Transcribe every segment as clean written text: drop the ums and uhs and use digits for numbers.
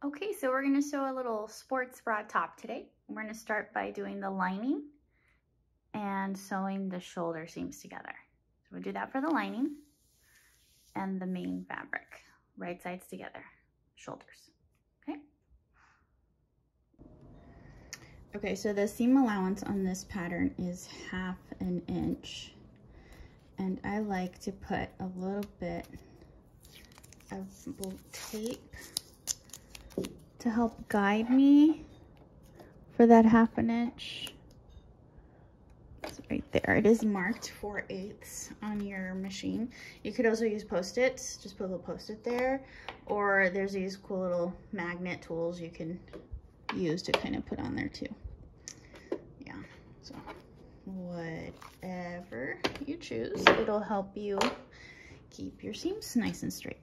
Okay, so we're going to sew a little sports bra top today. We're going to start by doing the lining and sewing the shoulder seams together. So we'll do that for the lining and the main fabric, right sides together, shoulders, okay? Okay, so the seam allowance on this pattern is 1/2 inch. And I like to put a little bit of tape to help guide me for that 1/2 inch. It's right there. It is marked 4/8 on your machine. You could also use Post-its, just put a little Post-it there, or there's these cool little magnet tools you can use to kind of put on there too. Yeah, so whatever you choose, it'll help you keep your seams nice and straight.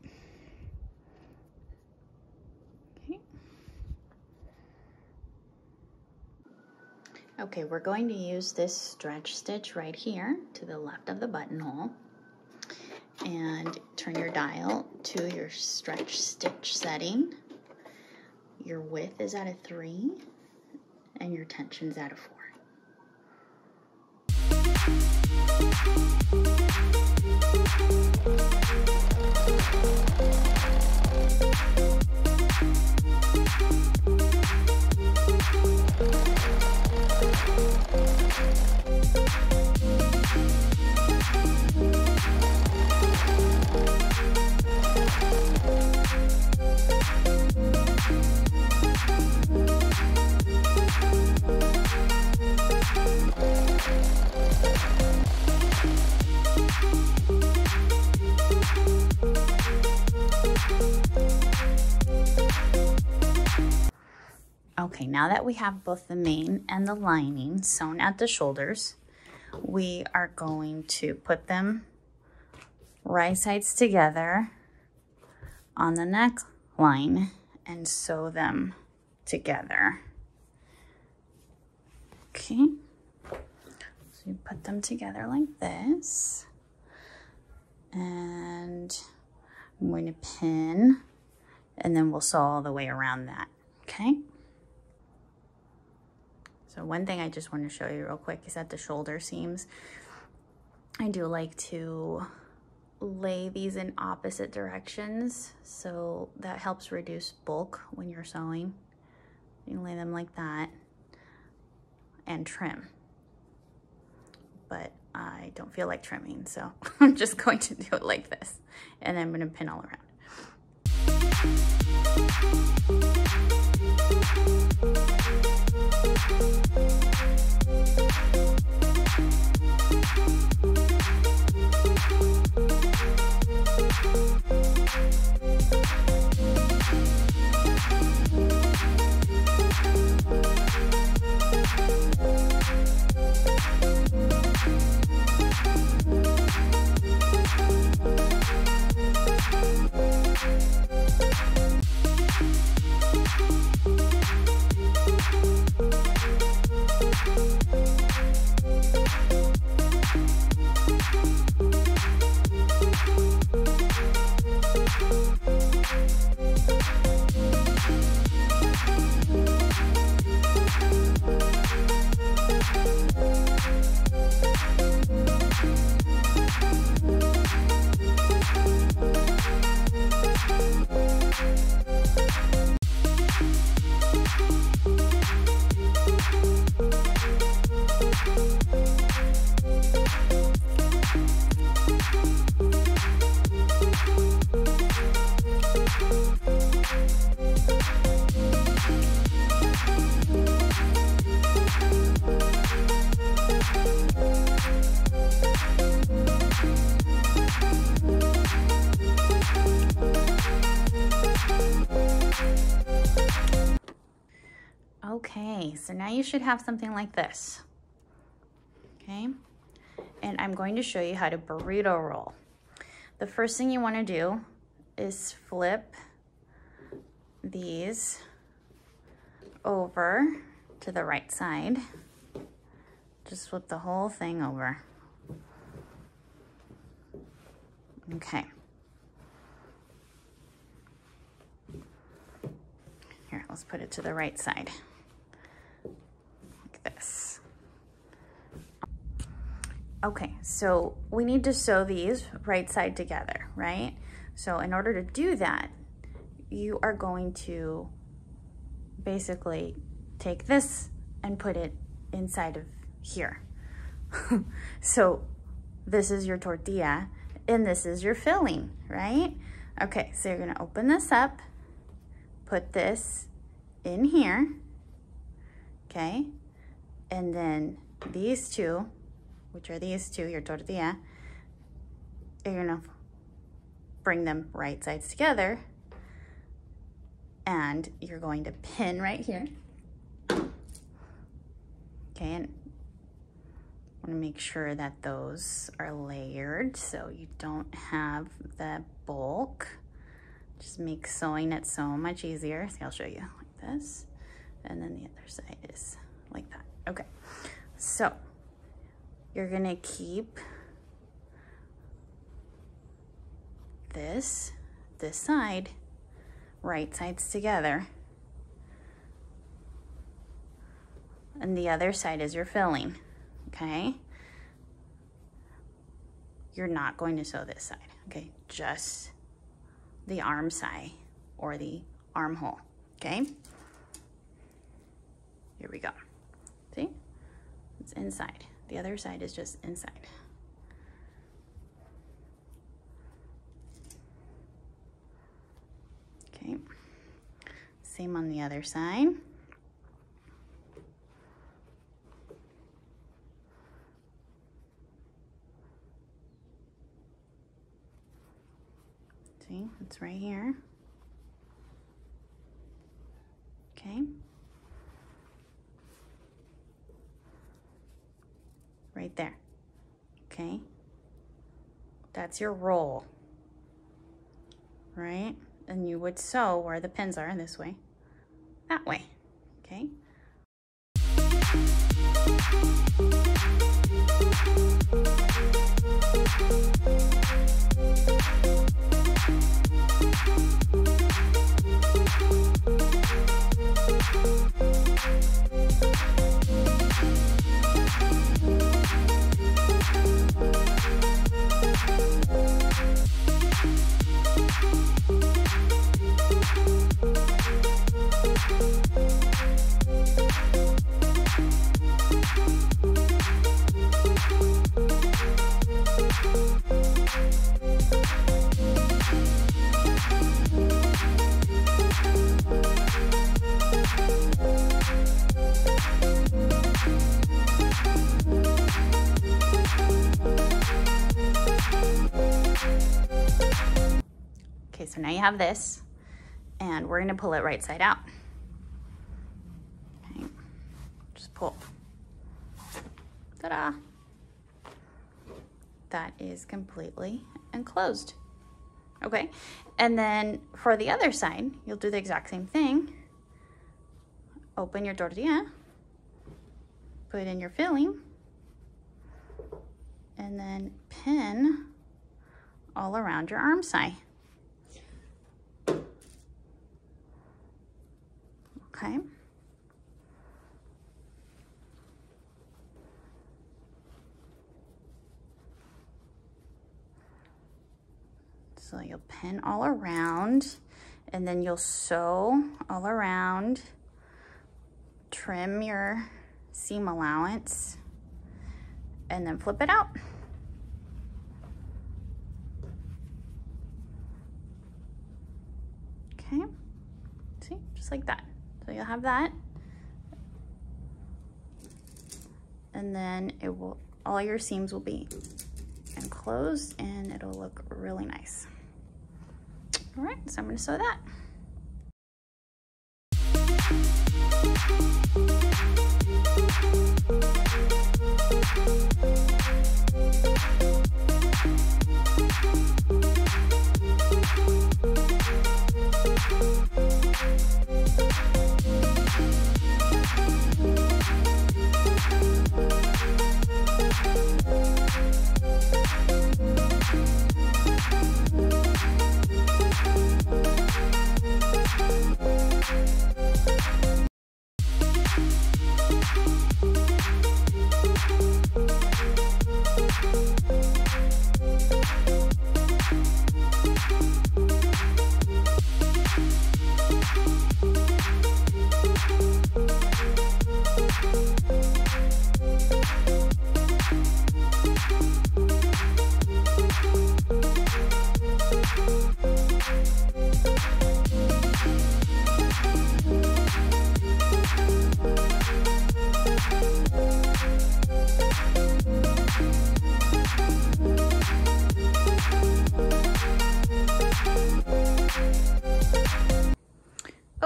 Okay, we're going to use this stretch stitch right here to the left of the buttonhole, and turn your dial to your stretch stitch setting. Your width is at a 3 and your tension's at a 4. Okay, now that we have both the main and the lining sewn at the shoulders, we are going to put them right sides together on the neckline and sew them together. Okay, so you put them together like this, and I'm going to pin, and then we'll sew all the way around that, okay? So one thing I just want to show you real quick is that the shoulder seams, I do like to lay these in opposite directions, so that helps reduce bulk when you're sewing. You can lay them like that and trim. But I don't feel like trimming, so I'm just going to do it like this. And then I'm going to pin all around. Okay, so now you should have something like this, okay? And I'm going to show you how to burrito roll. The first thing you want to do is flip these over to the right side. Just flip the whole thing over. Okay. let's put it to the right side, like this. Okay, so we need to sew these right side together, right? So in order to do that, you are going to basically take this and put it inside of here. So this is your tortilla and this is your filling, right? Okay, so you're gonna open this up, put this in here, okay? And then these two, which are these two, your tortilla, you're gonna bring them right sides together and you're going to pin right here. Okay, and I wanna make sure that those are layered so you don't have the bulk. Just makes sewing it so much easier. See, I'll show you like this. And then the other side is like that. Okay, so you're gonna keep this side, right sides together. And the other side is your filling, okay? You're not going to sew this side, okay? Just the arm side or the armhole, okay? Here we go. See? It's inside. The other side is just inside. Okay. Same on the other side. See, it's right here. Okay. Right there, okay? That's your roll, right? And you would sew where the pins are this way, that way, okay? Okay, so now you have this, and we're gonna pull it right side out. Okay, just pull. Ta-da! That is completely enclosed. Okay, and then for the other side, you'll do the exact same thing. Open your tortilla, put in your filling, and then pin all around your arm side. Okay. So you'll pin all around, and then you'll sew all around, trim your seam allowance, and then flip it out. Okay, see, just like that. So you'll have that, and then it will, all your seams will be enclosed and it'll look really nice. All right, so I'm gonna sew that.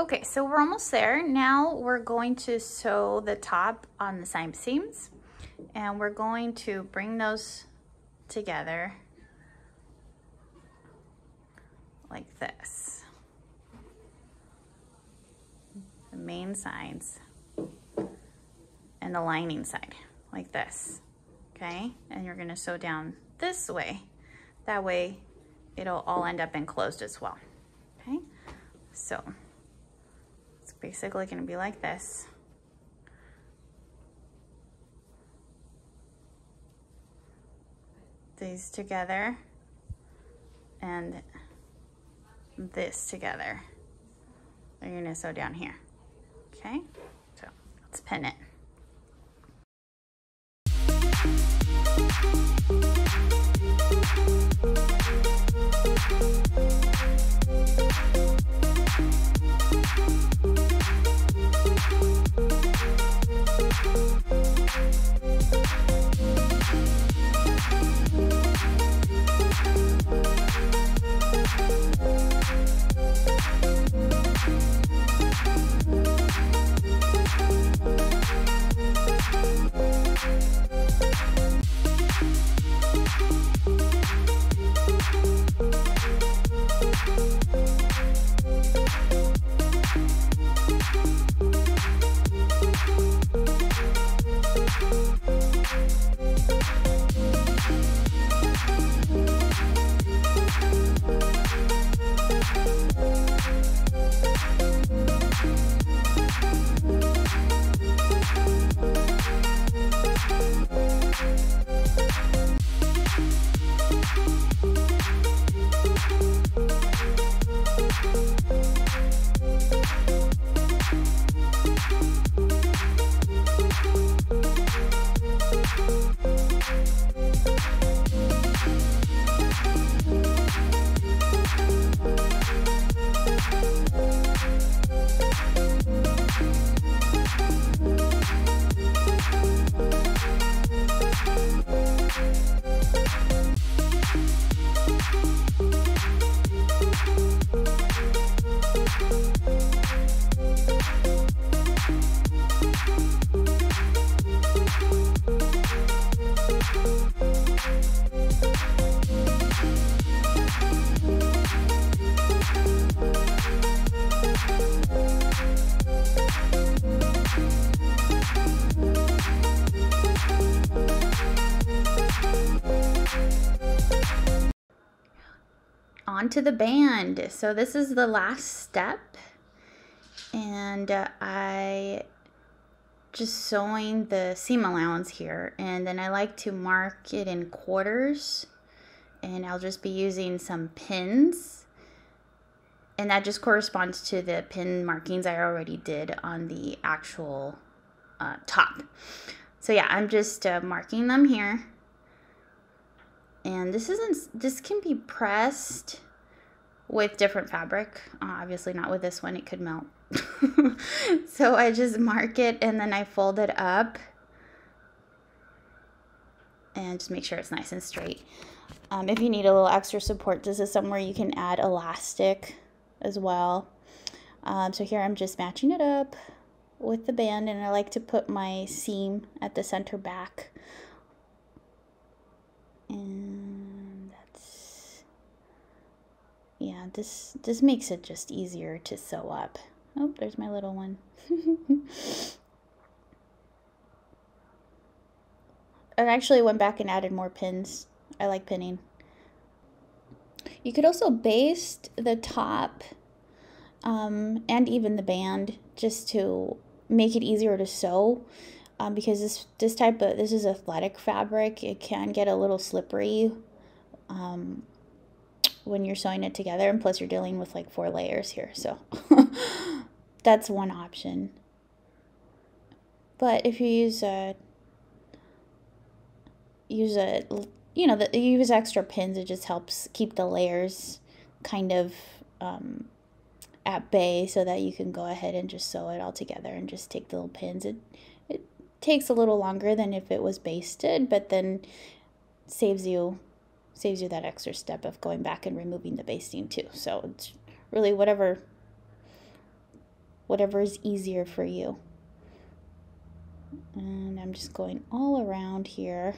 Okay, so we're almost there. Now we're going to sew the top on the side seams, and we're going to bring those together like this. The main sides and the lining side like this, okay? And you're gonna sew down this way. That way it'll all end up enclosed as well, okay? So it's basically gonna be like this. These together and this together. You're gonna sew down here, okay? So let's pin it. Onto the band. So this is the last step, and I just sewing the seam allowance here, and then I like to mark it in quarters, and I'll just be using some pins, and that just corresponds to the pin markings I already did on the actual top. So yeah, I'm just marking them here. And this can be pressed with different fabric. Obviously not with this one, it could melt. So I just mark it and then I fold it up and just make sure it's nice and straight. If you need a little extra support, this is somewhere you can add elastic as well. So here I'm just matching it up with the band, and I like to put my seam at the center back. And that's, yeah, this makes it just easier to sew up. Oh, there's my little one. I actually went back and added more pins. I like pinning. You could also baste the top and even the band just to make it easier to sew. Because this is athletic fabric, it can get a little slippery when you're sewing it together, and plus you're dealing with like 4 layers here, so that's one option. But if you use extra pins, it just helps keep the layers kind of at bay, so that you can go ahead and just sew it all together and just take the little pins. It takes a little longer than if it was basted, but then saves you that extra step of going back and removing the basting too. So it's really whatever whatever is easier for you. And I'm just going all around here.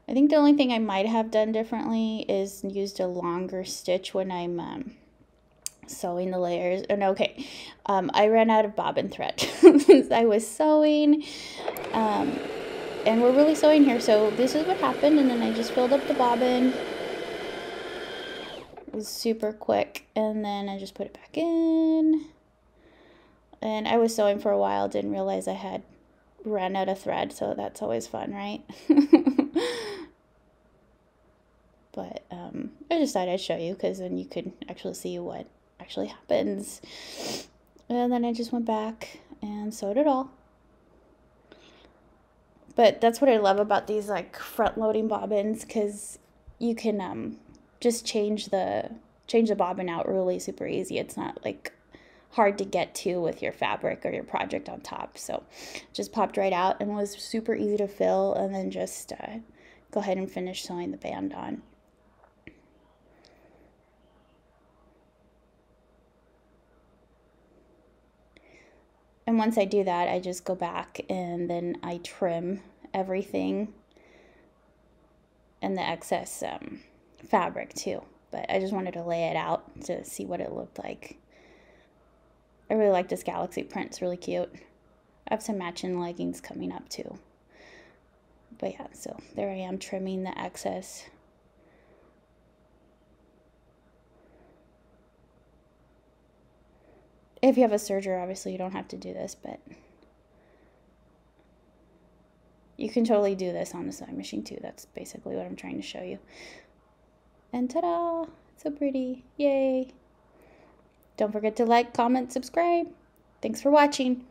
I think the only thing I might have done differently is used a longer stitch when I'm sewing the layers. And okay, I ran out of bobbin thread. I was sewing, and we're really sewing here, so this is what happened. And then I just filled up the bobbin. It was super quick, and then I just put it back in. And I was sewing for a while, didn't realize I had ran out of thread, so that's always fun, right? But I just thought I'd show you, because then you could actually see what actually happens. And then I just went back and sewed it all. But that's what I love about these like front loading bobbins, because you can just change the bobbin out really super easy. It's not like hard to get to with your fabric or your project on top. So just popped right out and was super easy to fill, and then just go ahead and finish sewing the band on. And once I do that, I just go back and then I trim everything and the excess fabric too. But I just wanted to lay it out to see what it looked like. I really like this galaxy print. It's really cute. I have some matching leggings coming up too. But yeah, so there I am trimming the excess. If you have a serger, obviously you don't have to do this, but you can totally do this on the sewing machine too. That's basically what I'm trying to show you. And ta-da! So pretty. Yay! Don't forget to like, comment, subscribe. Thanks for watching.